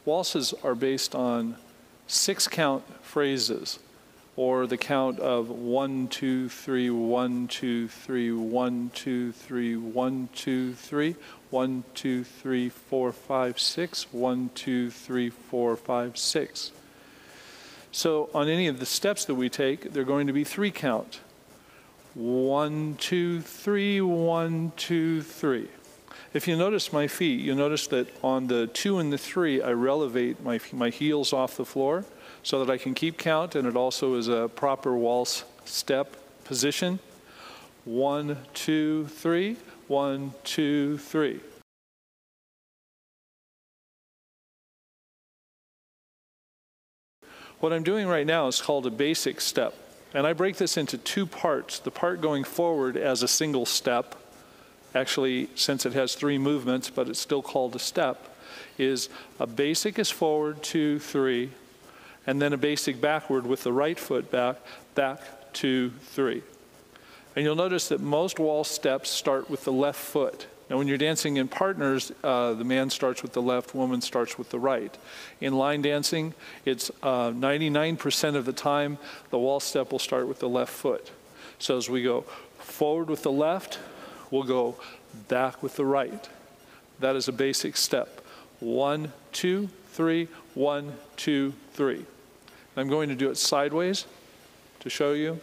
Waltzes are based on 6-count phrases, or the count of 1, 2, 3, 1, 2, 3, 1, 2, 3, 1, 2, 3, 1, 2, 3, 4, 5, 6, 1, 2, 3, 4, 5, 6. So on any of the steps that we take, they're going to be 3-count. 1, 2, 3, 1, 2, 3. If you notice my feet, you'll notice that on the 2 and the 3, I relevate my heels off the floor so that I can keep count, and it also is a proper waltz step position. 1, 2, 3, 1, 2, 3. What I'm doing right now is called a basic step, and I break this into 2 parts. The part going forward as a single step, actually, since it has 3 movements, but it's still called a step, is a basic is forward, 2, 3, and then a basic backward with the right foot back, 2, 3. And you'll notice that most waltz steps start with the left foot. Now, when you're dancing in partners, the man starts with the left, woman starts with the right. In line dancing, it's 99% of the time, the waltz step will start with the left foot. So as we go forward with the left, we'll go back with the right. That is a basic step. 1, 2, 3, 1, 2, 3. I'm going to do it sideways to show you.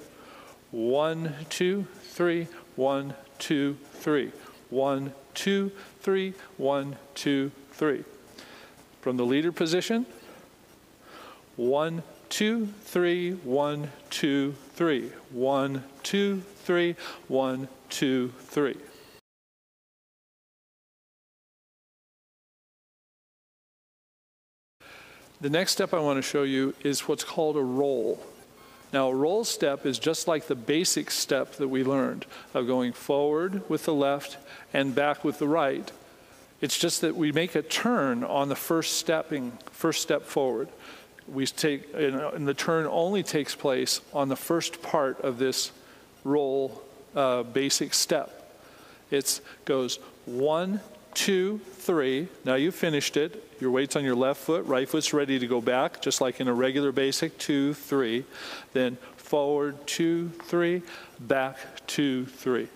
1, 2, 3, 1, 2, 3. 1, 2, 3, 1, 2, 3. From the leader position, 1, 2, 3, 1, 2, 3. 1, 2, 3, 1, 2, 3. The next step I want to show you is what's called a roll. Now, a roll step is just like the basic step that we learned of going forward with the left and back with the right. It's just that we make a turn on the first step forward. We take, and the turn only takes place on the first part of this roll basic step. It goes 1, 2, 3. Now you've finished it. Your weight's on your left foot. Right foot's ready to go back, just like in a regular basic. 2, 3. Then forward, 2, 3. Back, 2, 3.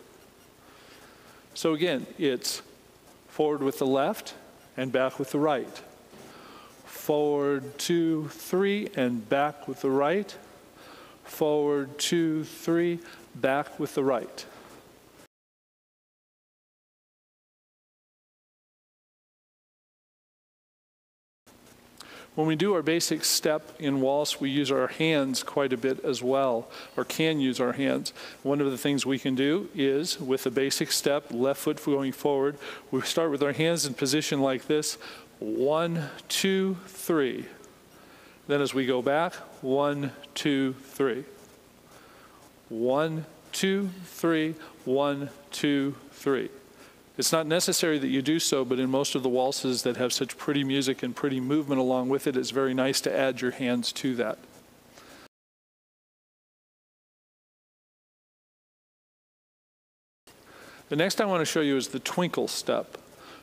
So again, it's forward with the left and back with the right. Forward, 2, 3, and back with the right. Forward, 2, 3, back with the right. When we do our basic step in waltz, we use our hands quite a bit as well, or can use our hands. One of the things we can do is, with the basic step, left foot going forward, we start with our hands in position like this, 1, 2, 3. Then as we go back, 1, 2, 3. 1, 2, 3, 1, 2, 3. It's not necessary that you do so, but in most of the waltzes that have such pretty music and pretty movement along with it, it's very nice to add your hands to that. The next I want to show you is the Twinkle Step.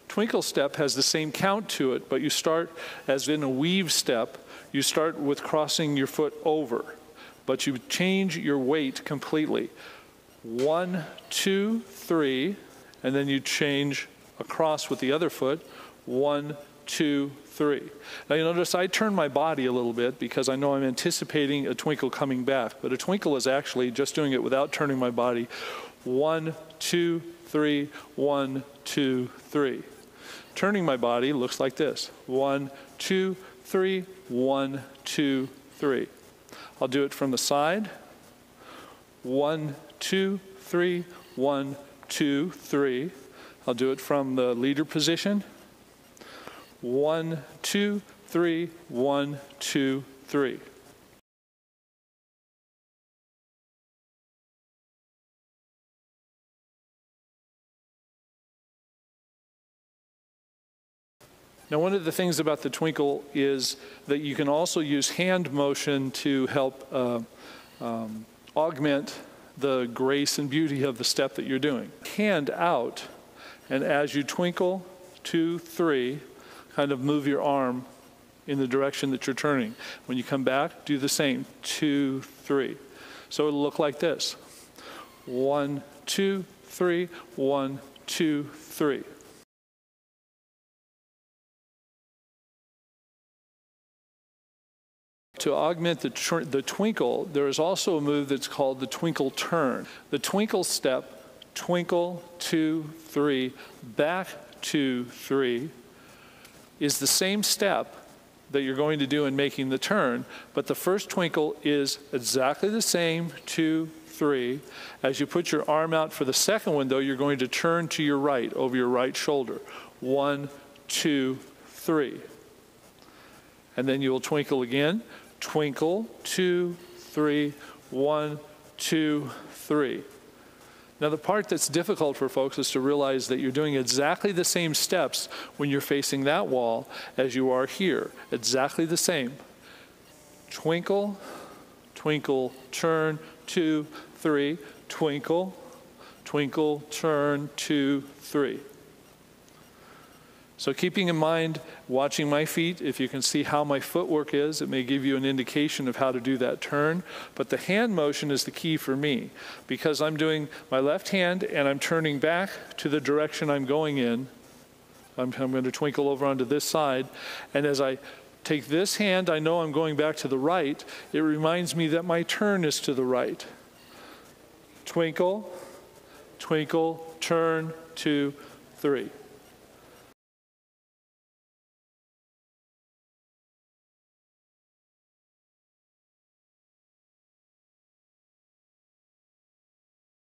Twinkle Step has the same count to it, but you start, as in a weave step, you start with crossing your foot over, but you change your weight completely. 1, 2, 3. And then you change across with the other foot, 1, 2, 3. Now you notice I turn my body a little bit because I know I'm anticipating a twinkle coming back, but a twinkle is actually just doing it without turning my body. 1, 2, 3, 1, 2, 3. Turning my body looks like this. 1, 2, 3, 1, 2, 3. I'll do it from the side. 1, 2, 3, 1, 2, 3. I'll do it from the leader position. 1, 2, 3, 1, 2, 3. Now, one of the things about the twinkle is that you can also use hand motion to help augment the grace and beauty of the step that you're doing. Hand out, and as you twinkle, 2, 3, kind of move your arm in the direction that you're turning. When you come back, do the same, 2, 3. So it'll look like this. 1, 2, 3, 1, 2, 3. To augment the twinkle, there is also a move that's called the Twinkle Turn. The Twinkle Step, twinkle, 2, 3, back, 2, 3, is the same step that you're going to do in making the turn, but the first twinkle is exactly the same, 2, 3. As you put your arm out for the second one, though, you're going to turn to your right, over your right shoulder. 1, 2, 3. And then you will twinkle again. Twinkle, 2, 3, 1, 2, 3. Now, the part that's difficult for folks is to realize that you're doing exactly the same steps when you're facing that wall as you are here. Exactly the same. Twinkle, twinkle, turn, 2, 3. Twinkle, twinkle, turn, 2, 3. So keeping in mind, watching my feet, if you can see how my footwork is, it may give you an indication of how to do that turn. But the hand motion is the key for me, because I'm doing my left hand and I'm turning back to the direction I'm going in. I'm going to twinkle over onto this side. And as I take this hand, I know I'm going back to the right. It reminds me that my turn is to the right. Twinkle, twinkle, turn, 2, 3.